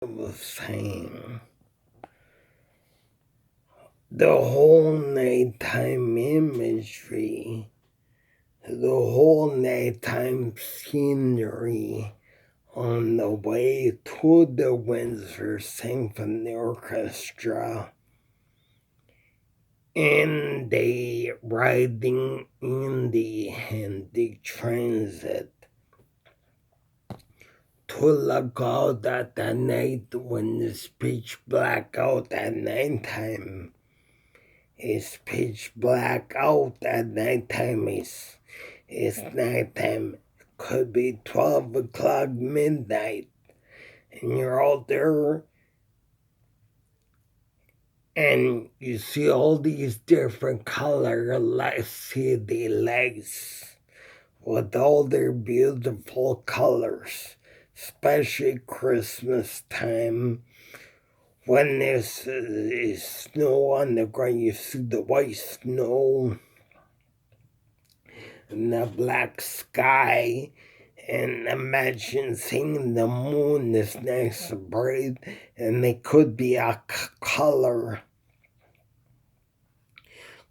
was saying, the whole nighttime imagery, the whole nighttime scenery on the way to the Windsor Symphony Orchestra and the riding in the handy transit to look out at the night when it's pitch black out at nighttime. It's pitch black out at nighttime. It's nighttime. It could be 12 o'clock midnight. And you're out there and you see all these different color city lights with all their beautiful colors, especially Christmas time. When there's snow on the ground, you see the white snow and the black sky, and imagine seeing the moon is nice and bright, and it could be a color.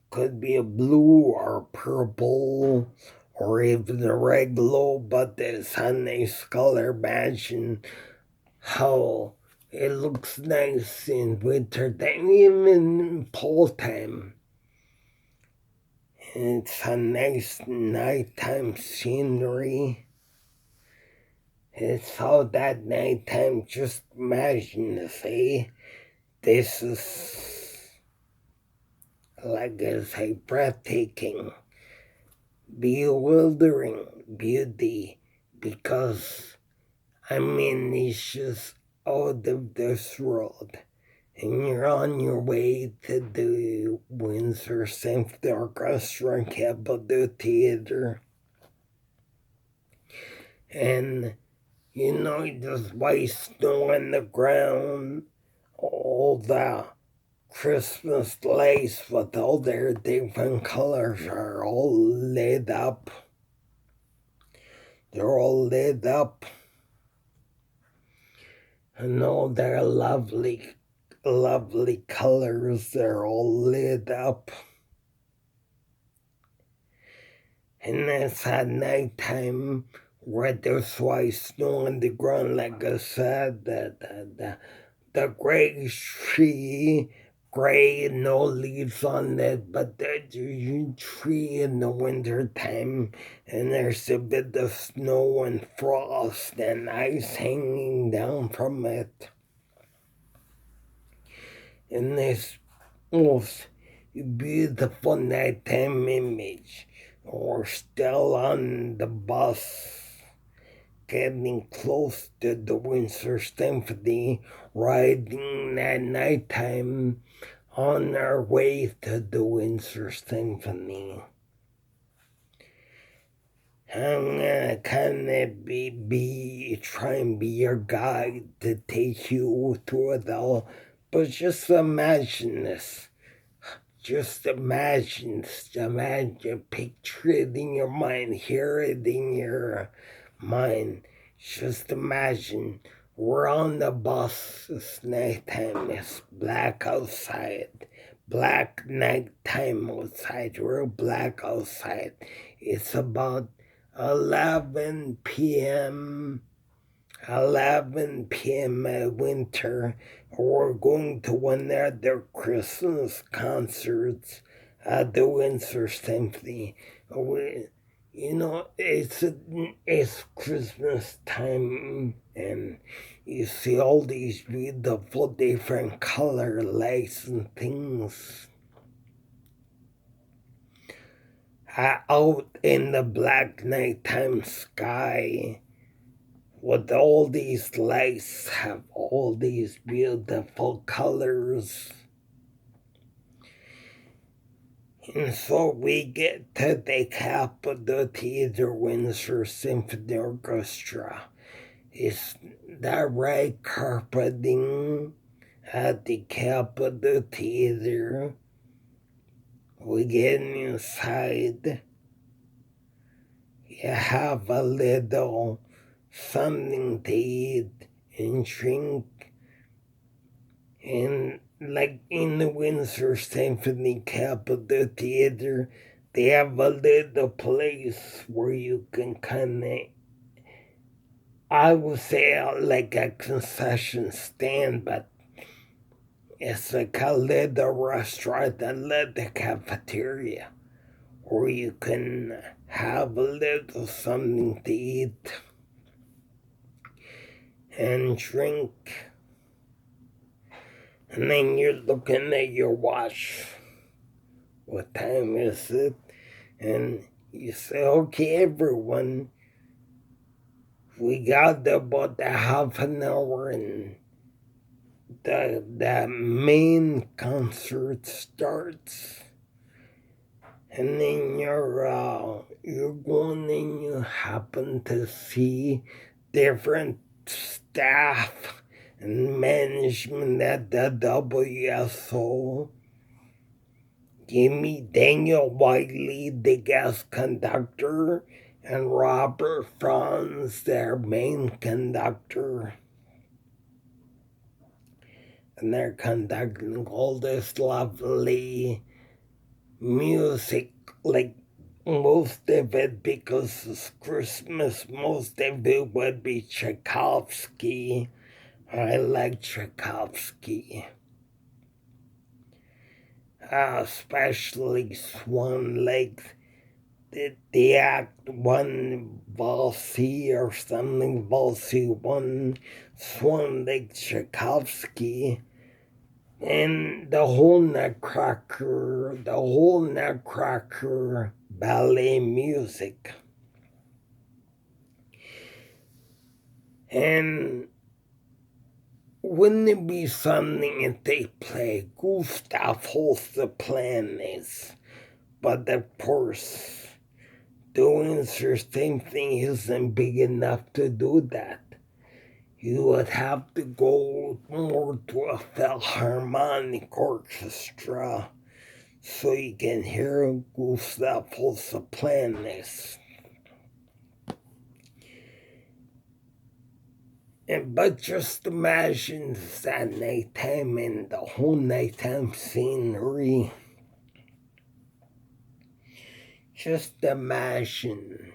Could be a blue or purple or even a red glow, but it's a nice color. Imagine how it looks nice in winter time, even in fall time. It's a nice nighttime scenery. It's all that nighttime. Just imagine, say, this is, like I say, breathtaking, bewildering beauty, because, it's just out of this world. And you're on your way to the Windsor Symphony Orchestra and Capitol Theater. And, there's white snow on the ground, all the Christmas lights with all their different colors are all lit up. They're all lit up. And all their lovely colors, they're all lit up. And it's at nighttime where there's white snow on the ground, like I said, the gray tree, gray, no leaves on it, but there's a tree in the winter time, and there's a bit of snow and frost and ice hanging down from it. In this most beautiful nighttime image, or still on the bus, getting close to the Windsor Symphony, riding at nighttime on our way to the Windsor Symphony. I'm gonna kind of try and be your guide to take you through it all. But just imagine this. Just imagine, picture it in your mind, hear it in your mind. Just imagine we're on the bus, it's nighttime, it's black outside. Black nighttime outside, real black outside. It's about 11 p.m. 11 p.m. at winter. We're going to one of their Christmas concerts at the Windsor Symphony. It's Christmas time, and you see all these beautiful different color lights and things out in the black nighttime sky. With all these lights, have all these beautiful colors. And so we get to the Capitol Theater Windsor Symphony Orchestra. It's the red carpeting at the Capitol Theater. We get inside. You have a little something to eat and drink And like in the Windsor Symphony Capitol Theater, they have a little place where you can kind of, I would say, like a concession stand, but it's like a little restaurant, a little cafeteria where you can have a little something to eat and drink. And then you're looking at your watch. What time is it? And you say, okay, everyone, we got about a half an hour and the main concert starts. And then you're going and you happen to see different staff and management at the WSO. You meet Daniel Wiley, the guest conductor, and Robert Franz, their main conductor. And they're conducting all this lovely music, like most of it, because it's Christmas, most of it would be Tchaikovsky. I like Tchaikovsky. Especially Swan Lake, the Act 1 Valsy or something, Valsy 1, Swan Lake Tchaikovsky, and the whole Nutcracker ballet music. And wouldn't it be something if they play Gustav Holst the Planes? But of course, the Windsor Symphony isn't big enough to do that. You would have to go more to a Philharmonic orchestra so you can hear Gustav Holst the Planes. But just imagine that nighttime and the whole nighttime scenery. Just imagine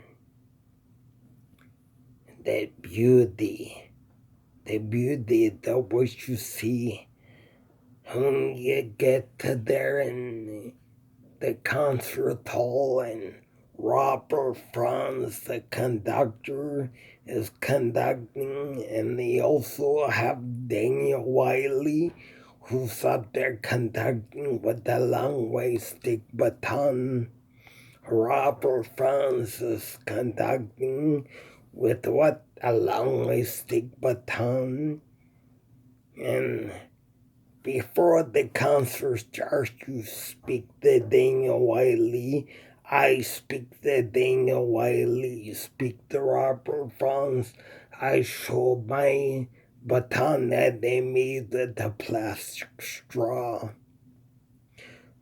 the beauty of what you see when you get to there in the concert hall and Robert Franz, the conductor, is conducting, and they also have Daniel Wiley, who's up there conducting with the long way stick baton. Robert Franz is conducting with what? A long way stick baton. And before the concert starts, you speak the Daniel Wiley. I speak the Daniel Wiley. You speak the Robert Franz. I show my baton that they made with the plastic straw.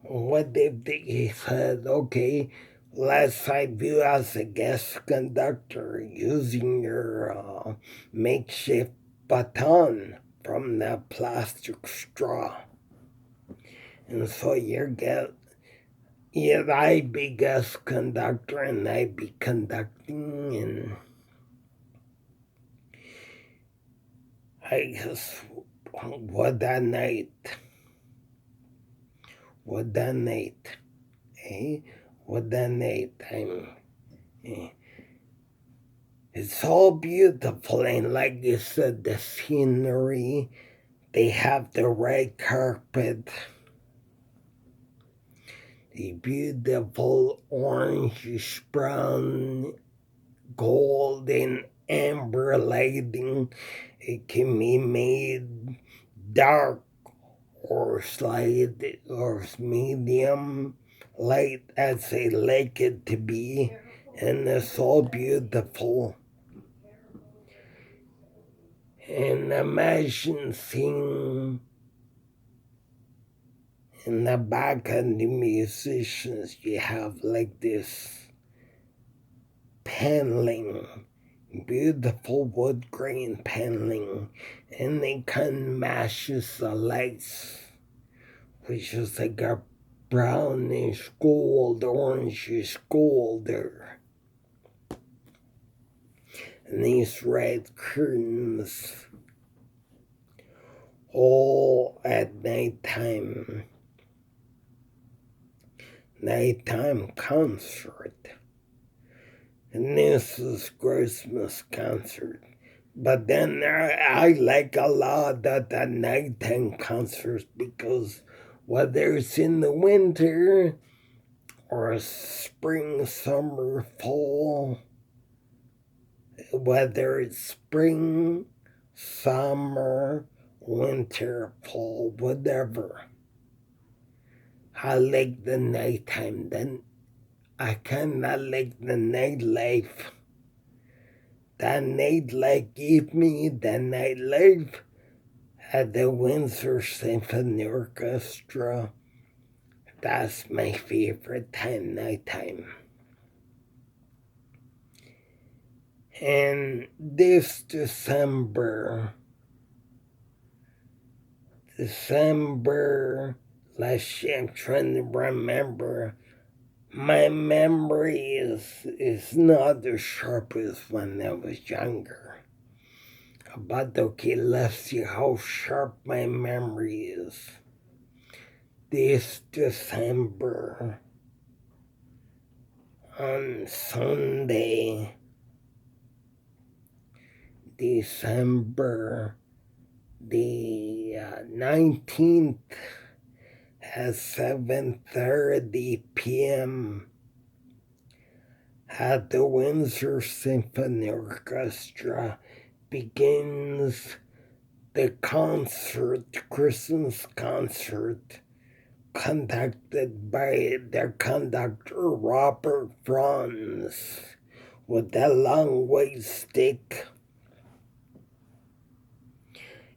What if they said, okay, let's have you as a guest conductor using your makeshift baton from that plastic straw. And so I'd be guest conductor and I'd be conducting, and I guess what that night, it's all beautiful, and like you said, the scenery, they have the red carpet, the beautiful orangish brown, golden amber lighting. It can be made dark or slight or medium light as they like it to be, and it's all beautiful. And imagine seeing in the back of the musicians, you have like this paneling. beautiful wood grain paneling, and it kind of matches the lights, which is like a brownish gold, orangish gold there. And these red curtains, all at nighttime concert. And this is Christmas concert. But then I like a lot of the nighttime concerts because whether it's in the winter or spring, summer, fall, whether it's spring, summer, winter, fall, whatever, I like the nighttime. Then I kinda like the nightlife. That nightlife gave me the nightlife at the Windsor Symphony Orchestra. That's my favorite time, nighttime. And this December, last year, I'm trying to remember. My memory is not as sharp as when I was younger. But okay, let's see how sharp my memory is. This December, on Sunday, December the 19th at 7:30 p.m. at the Windsor Symphony Orchestra begins the Christmas concert, conducted by their conductor Robert Franz with a long white stick.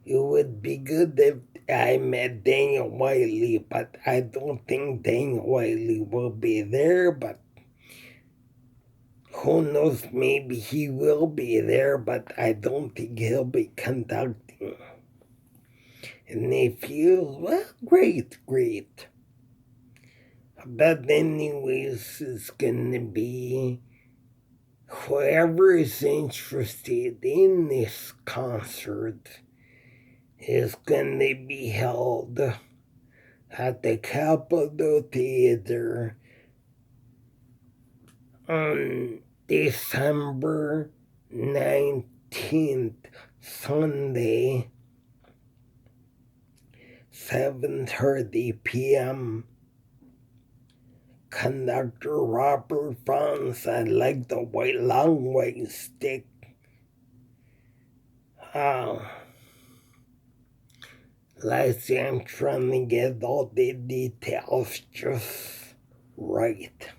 It would be good if I met Daniel Wiley, but I don't think Daniel Wiley will be there, but who knows, maybe he will be there, but I don't think he'll be conducting. And if he is, well, great. But anyways, it's gonna be whoever is interested in this concert is gonna be held at the Capitol Theater on December 19th, Sunday, 7:30 p.m. Conductor Robert Franz, I like the long white stick. Let's see, I'm trying to get all the details just right.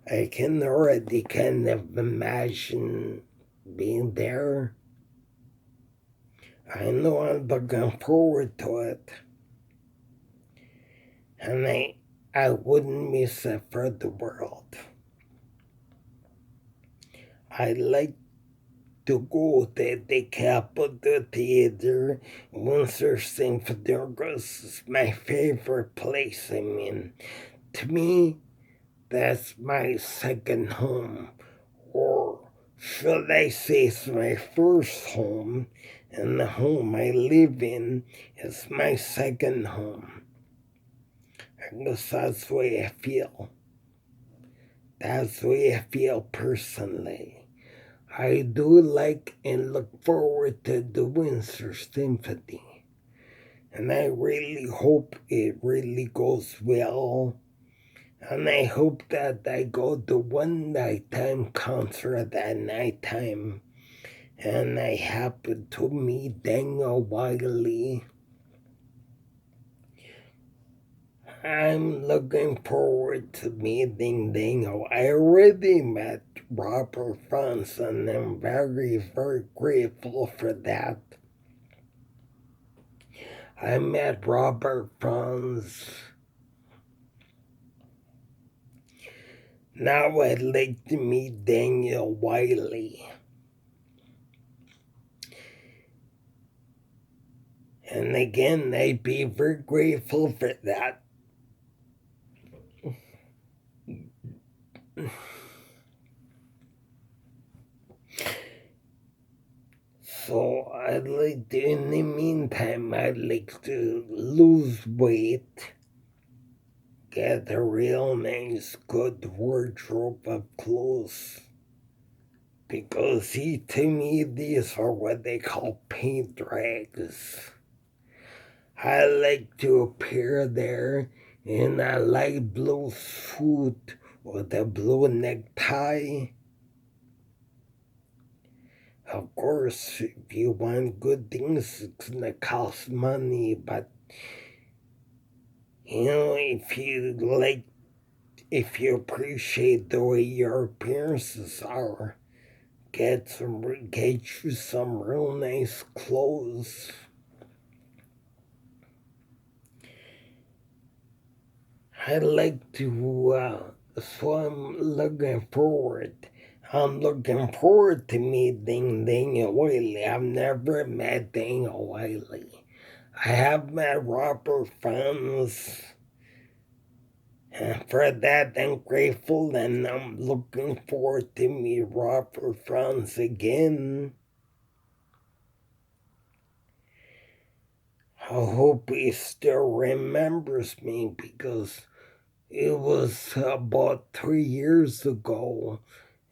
I can already kind of imagine being there. I know I'm looking forward to it. And I wouldn't miss it for the world. I like to go to the Capitol Theater. Windsor Symphony Orchestra is my favorite place. I mean, to me, that's my second home. Or should I say it's my first home, and the home I live in is my second home. I guess that's the way I feel. That's the way I feel personally. I do like and look forward to the Windsor Symphony. And I really hope it really goes well. And I hope that I go to one nighttime concert at nighttime. And I happen to meet Daniel Wiley. I'm looking forward to meeting Daniel. I already met Robert Franz, and I'm very, very grateful for that. I met Robert Franz Now I'd like to meet Daniel Wiley. And again, I'd be very grateful for that. So I'd like to, in the meantime, I'd like to lose weight, get a real nice, good wardrobe of clothes. Because see, to me, these are what they call paint rags. I like to appear there in a light blue suit with a blue necktie. Of course, if you want good things, it's gonna cost money, but if you appreciate the way your appearances are, get you some real nice clothes. I'd like to, so I'm looking forward. I'm looking forward to meeting Daniel Wiley. I've never met Daniel Wiley. I have met Robert Franz. And for that, I'm grateful, and I'm looking forward to meet Robert Franz again. I hope he still remembers me because it was about 3 years ago,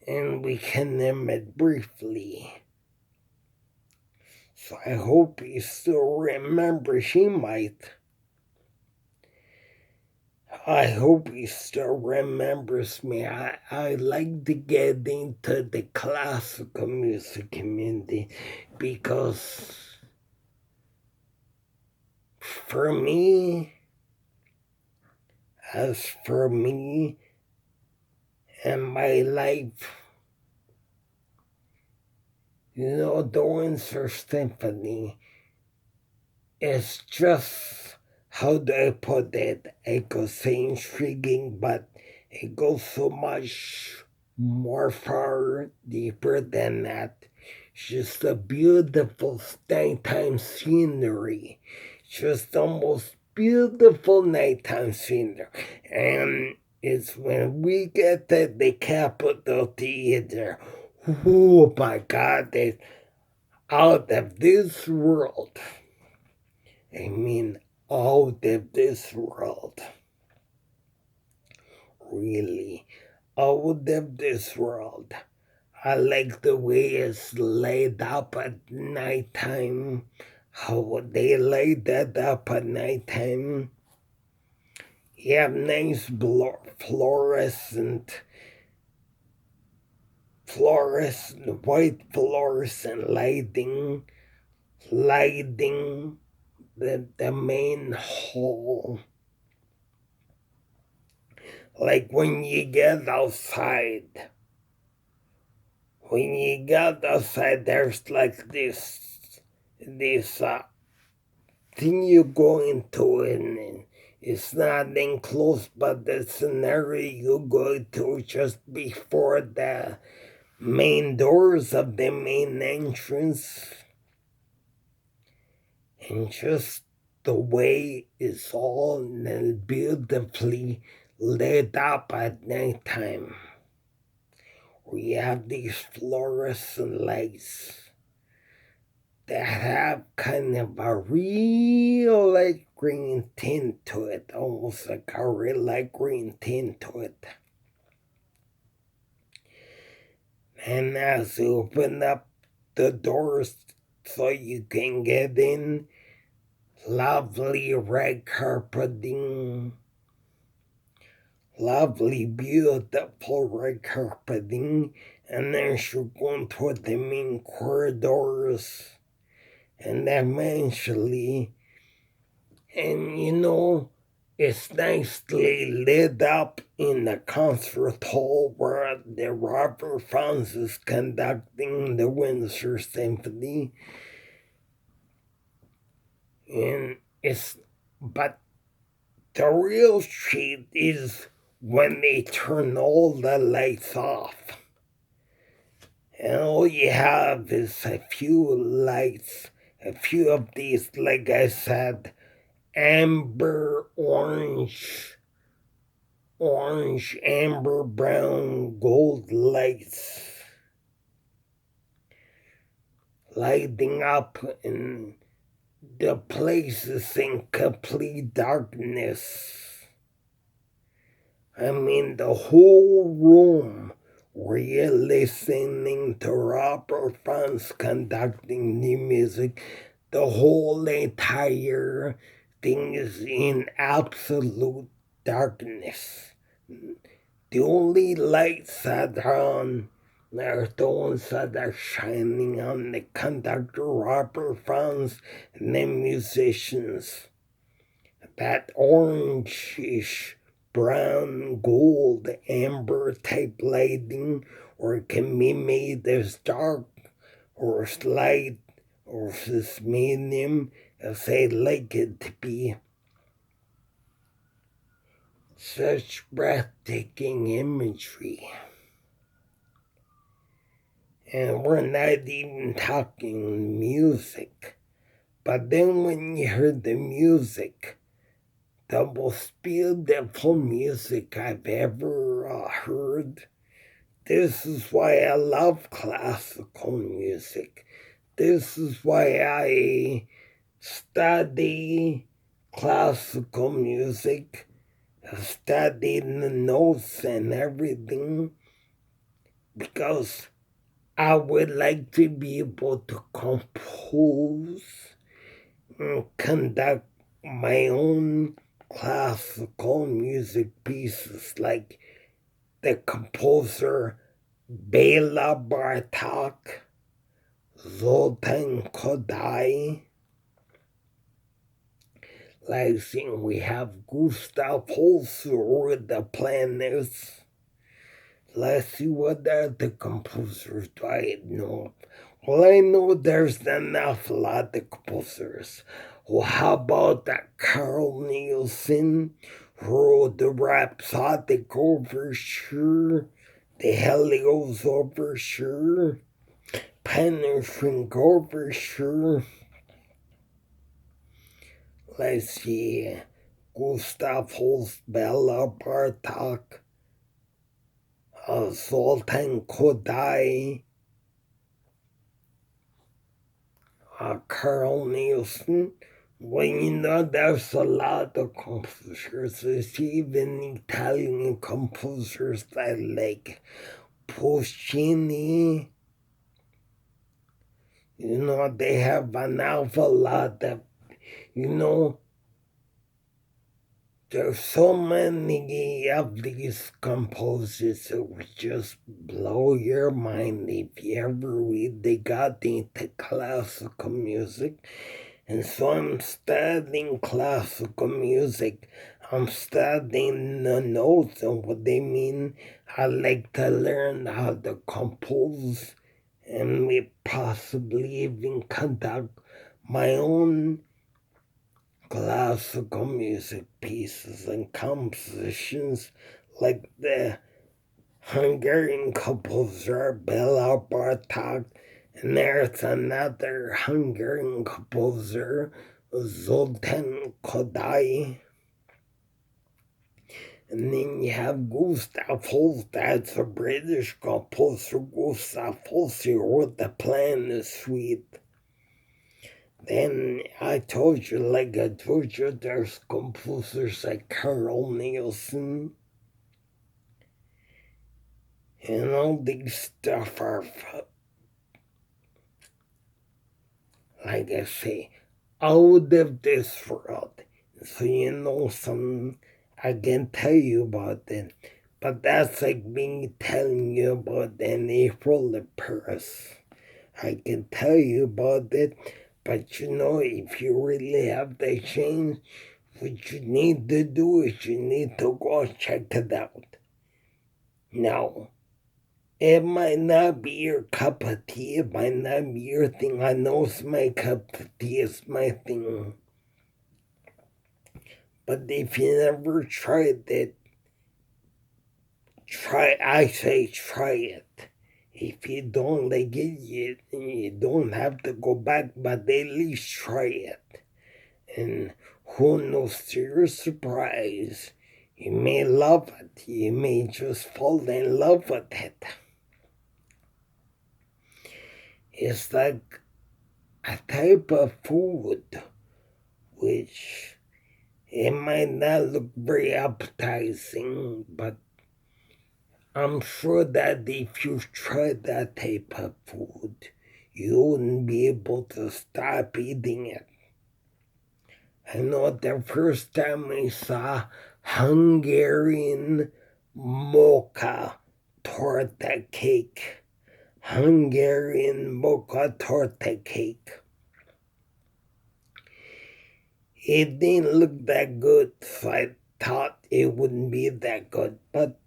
and we can met briefly. So I hope he still remembers. He might. I hope he still remembers me. I like to get into the classical music community because for me, as for me and my life, the Windsor Symphony is just, how do I put it? I could say intriguing, but it goes so much more far deeper than that. It's just a beautiful nighttime scenery. Just the most beautiful nighttime scenery. And it's when we get to the Capitol Theater. Oh my God, it's out of this world. I mean, out of this world. Really, out of this world. I like the way it's laid up at nighttime. How they laid that up at nighttime. You have nice white fluorescent lighting the main hall. Like when you get outside, there's like this thing you go into, and it's not enclosed, but it's an area you go to just before the main doors of the main entrance. And just the way it's all beautifully lit up at nighttime. We have these fluorescent lights that have kind of a real light green tint to it, almost like a real light green tint to it. And as you open up the doors so you can get in, lovely red carpeting, lovely, beautiful red carpeting, and then you're going toward the main corridors, and eventually, and it's nicely lit up in the concert hall where the Robert Franz is conducting the Windsor Symphony. But the real treat is when they turn all the lights off. And all you have is a few lights, a few of these, like I said, amber, orange, amber, brown, gold lights lighting up, and the place is in complete darkness. I mean, the whole room where you're listening to Robert Franz conducting the music, the whole entire thing is in absolute darkness. The only lights that are on are the ones that are shining on the conductor, Robert Franz, and the musicians. That orangish, brown, gold, amber type lighting, or it can be made as dark or as light or as medium as they like it to be. Such breathtaking imagery. And we're not even talking music. But then when you hear the music, the most beautiful music I've ever heard. This is why I love classical music. This is why I study classical music, studying the notes and everything, because I would like to be able to compose and conduct my own classical music pieces, like the composer Bela Bartok, Zoltan Kodály. Like saying we have Gustav Holst with the planets. Let's see what are the composers do I know. Well, I know there's an awful lot of composers. Well, how about that Carl Nielsen wrote the Rhapsodic Overture, the Helios Overture, Penderfink Overture. Let's see, Gustav Holst, Bela Bartok, Zoltan Kodály, Carl Nielsen. Well, you know, there's a lot of composers. There's even Italian composers that like Puccini. You know, they have an awful lot of, you know, there's so many of these composers that would just blow your mind if you ever read they got into classical music. And so I'm studying classical music. I'm studying the notes and what they mean. I like to learn how to compose and possibly even conduct my own classical music pieces and compositions, like the Hungarian composer Bela Bartok, and there's another Hungarian composer, Zoltan Kodály. And then you have Gustav Holst, that's a British composer. Gustav Holst, he wrote the Piano Suite. Then I told you, there's composers like Carl Nielsen. And all these stuff are, like I say, out of this world. So you know some, I can tell you about it. But that's like me telling you about an April in Paris. I can tell you about it, but you know, if you really have the change, what you need to do is you need to go check it out. Now, it might not be your cup of tea, it might not be your thing. I know it's my cup of tea, it's my thing. But if you never tried it, I say try it. If you don't like it, you don't have to go back, but at least try it. And who knows, to your surprise, you may love it. You may just fall in love with it. It's like a type of food which it might not look very appetizing, but I'm sure that if you tried that type of food, you wouldn't be able to stop eating it. I know the first time I saw Hungarian mocha torta cake. Hungarian mocha torta cake. It didn't look that good, so I thought it wouldn't be that good, but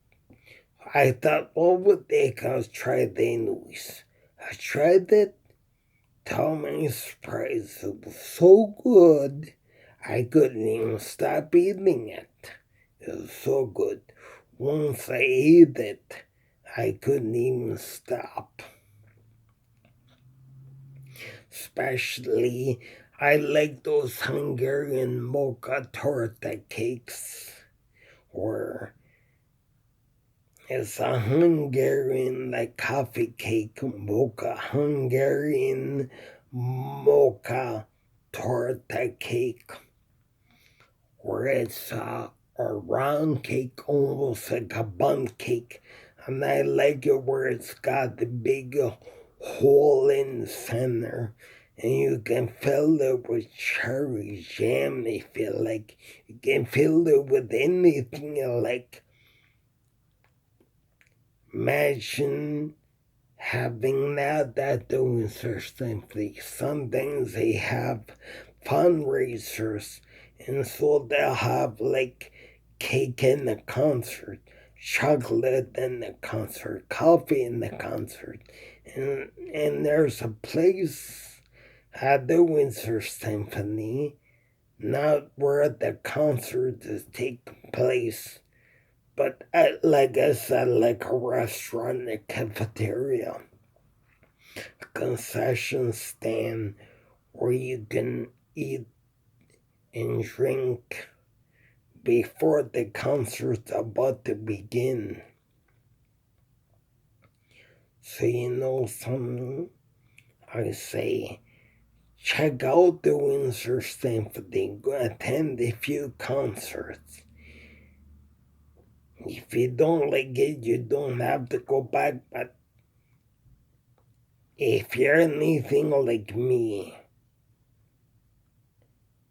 I thought, what would they cause try it anyways? I tried it. To my surprise, it was so good, I couldn't even stop eating it. It was so good. Once I ate it, I couldn't even stop. Especially, I like those Hungarian mocha torta cakes, where it's a Hungarian like coffee cake mocha, Hungarian mocha torta cake, where it's a round cake, almost like a bun cake, and I like it where it's got the big hole in the center, and you can fill it with cherry jam if you like. You can fill it with anything you like. Imagine having that at the Windsor Symphony. Sometimes they have fundraisers, and so they'll have like cake in the concert, chocolate in the concert, coffee in the concert, and there's a place at the Windsor Symphony, not where the concert is taking place, but like I said, like a restaurant, a cafeteria, a concession stand where you can eat and drink before the concert's about to begin. So you know something? I say, check out the Windsor Symphony, go attend a few concerts. If you don't like it, you don't have to go back, but if you're anything like me,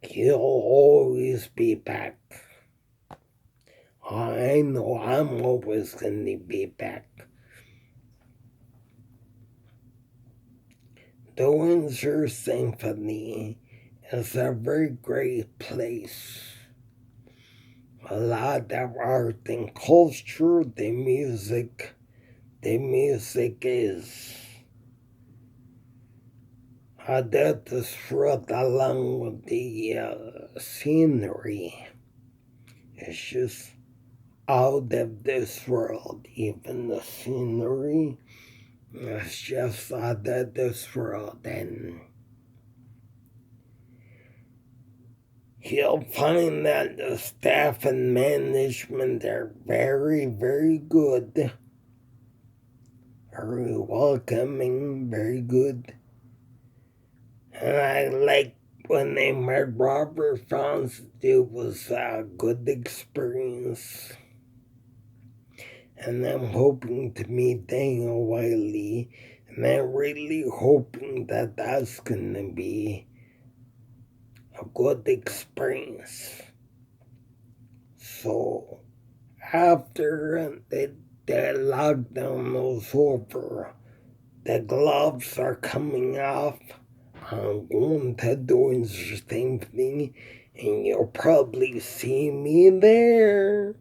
you'll always be back. I know I'm always going to be back. The Windsor Symphony is a very great place. A lot of art and culture, the music is that is brought along with the scenery. It's just out of this world. Even the scenery is just out of this world, and you'll find that the staff and management are very, very good, very welcoming, very good. And I like when they met Robert Franz. It was a good experience. And I'm hoping to meet Daniel Wiley, and I'm really hoping that that's going to be a good experience. So, after the lockdown is over, the gloves are coming off. I'm going to do the same thing, and you'll probably see me there.